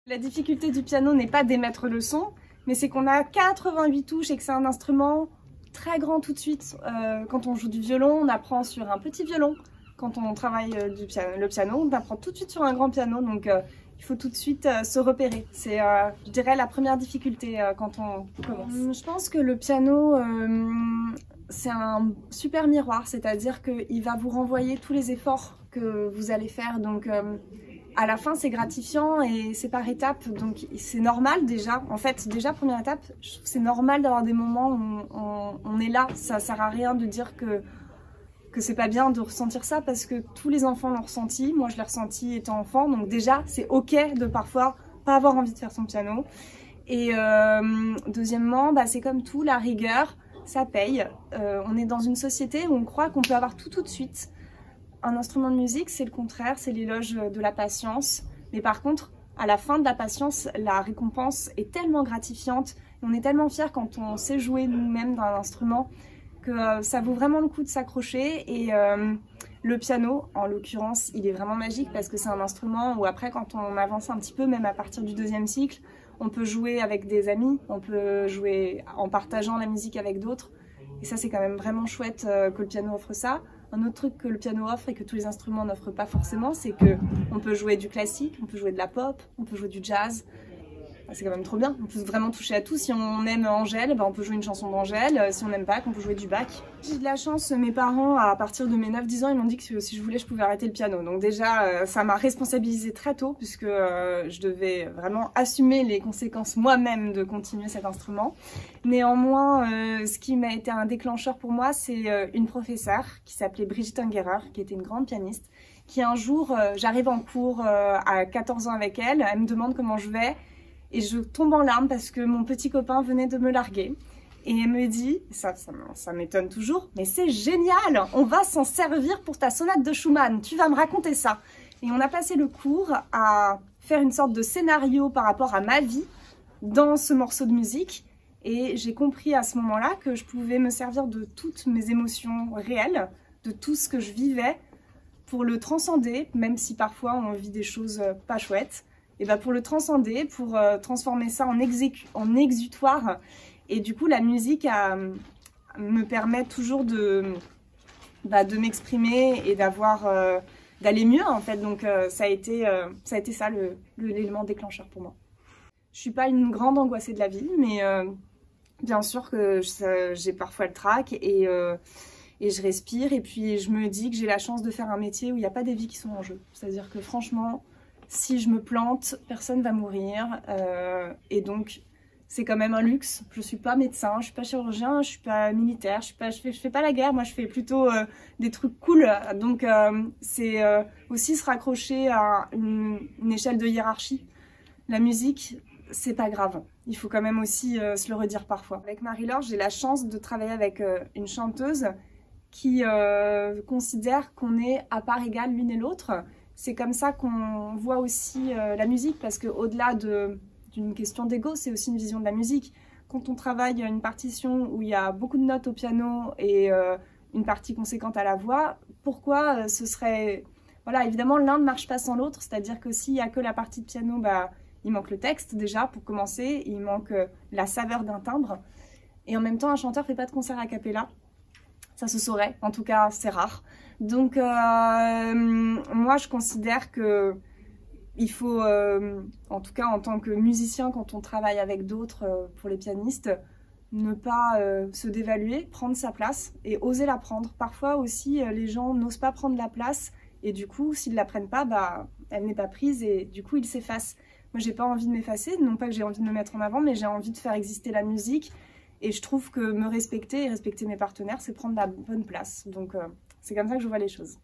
La difficulté du piano n'est pas d'émettre le son, mais c'est qu'on a 88 touches et que c'est un instrument très grand tout de suite. Quand on joue du violon, on apprend sur un petit violon. Quand on travaille le piano, on apprend tout de suite sur un grand piano. Donc il faut tout de suite se repérer. C'est, je dirais, la première difficulté quand on commence. Je pense que le piano, c'est un super miroir, c'est-à-dire qu'il va vous renvoyer tous les efforts que vous allez faire. Donc à la fin, c'est gratifiant et c'est par étapes, donc c'est normal déjà. En fait, déjà, première étape, je trouve que c'est normal d'avoir des moments où on est là. Ça sert à rien de dire que c'est pas bien de ressentir ça parce que tous les enfants l'ont ressenti. Moi, je l'ai ressenti étant enfant, donc déjà, c'est ok de parfois pas avoir envie de faire son piano. Et deuxièmement, c'est comme tout, la rigueur, ça paye. On est dans une société où on croit qu'on peut avoir tout de suite. Un instrument de musique, c'est le contraire, c'est l'éloge de la patience. Mais par contre, à la fin de la patience, la récompense est tellement gratifiante. On est tellement fiers quand on sait jouer nous-mêmes d'un instrument que ça vaut vraiment le coup de s'accrocher. Et le piano, en l'occurrence, il est vraiment magique parce que c'est un instrument où après, quand on avance un petit peu, même à partir du deuxième cycle, on peut jouer avec des amis, on peut jouer en partageant la musique avec d'autres. Et ça, c'est quand même vraiment chouette que le piano offre ça. Un autre truc que le piano offre et que tous les instruments n'offrent pas forcément, c'est qu'on peut jouer du classique, on peut jouer de la pop, on peut jouer du jazz. C'est quand même trop bien, on peut vraiment toucher à tout. Si on aime Angèle, on peut jouer une chanson d'Angèle. Si on aime Bach, on peut jouer du Bach. J'ai de la chance, mes parents, à partir de mes 9-10 ans, ils m'ont dit que si je voulais, je pouvais arrêter le piano. Donc déjà, ça m'a responsabilisée très tôt, puisque je devais vraiment assumer les conséquences moi-même de continuer cet instrument. Néanmoins, ce qui m'a été un déclencheur pour moi, c'est une professeure qui s'appelait Brigitte Ungerer, qui était une grande pianiste, qui un jour, j'arrive en cours à 14 ans avec elle, elle me demande comment je vais, et je tombe en larmes parce que mon petit copain venait de me larguer. Et elle me dit, ça m'étonne toujours, mais c'est génial, on va s'en servir pour ta sonate de Schumann, tu vas me raconter ça. Et on a passé le cours à faire une sorte de scénario par rapport à ma vie dans ce morceau de musique. Et j'ai compris à ce moment-là que je pouvais me servir de toutes mes émotions réelles, de tout ce que je vivais, pour le transcender, même si parfois on vit des choses pas chouettes. Et pour le transcender, pour transformer ça en exutoire. Et du coup, la musique me permet toujours de m'exprimer et d'aller mieux en fait. Donc ça a été ça l'élément déclencheur pour moi. Je suis pas une grande angoissée de la vie, mais bien sûr que j'ai parfois le trac et je respire. Et puis je me dis que j'ai la chance de faire un métier où il n'y a pas des vies qui sont en jeu. C'est-à-dire que franchement, si je me plante, personne va mourir. Et donc, c'est quand même un luxe. Je suis pas médecin, je suis pas chirurgien, je suis pas militaire, je fais pas la guerre. Moi, je fais plutôt des trucs cool. Donc, c'est aussi se raccrocher à une échelle de hiérarchie. La musique, c'est pas grave. Il faut quand même aussi se le redire parfois. Avec Marie-Laure, j'ai la chance de travailler avec une chanteuse qui considère qu'on est à part égale l'une et l'autre. C'est comme ça qu'on voit aussi la musique, parce qu'au-delà d'une question d'ego, c'est aussi une vision de la musique. Quand on travaille une partition où il y a beaucoup de notes au piano et une partie conséquente à la voix, pourquoi ce serait... Voilà, évidemment, l'un ne marche pas sans l'autre, c'est-à-dire que s'il n'y a que la partie de piano, il manque le texte déjà, pour commencer, il manque la saveur d'un timbre. Et en même temps, un chanteur ne fait pas de concert a cappella. Ça se saurait, en tout cas c'est rare. Donc moi je considère que il faut, en tout cas en tant que musicien, quand on travaille avec d'autres pour les pianistes, ne pas se dévaluer, prendre sa place et oser la prendre. Parfois aussi les gens n'osent pas prendre la place et du coup s'ils ne la prennent pas, elle n'est pas prise et du coup ils s'effacent. Moi j'ai pas envie de m'effacer, non pas que j'ai envie de me mettre en avant, mais j'ai envie de faire exister la musique. Et je trouve que me respecter et respecter mes partenaires, c'est prendre la bonne place. Donc c'est comme ça que je vois les choses.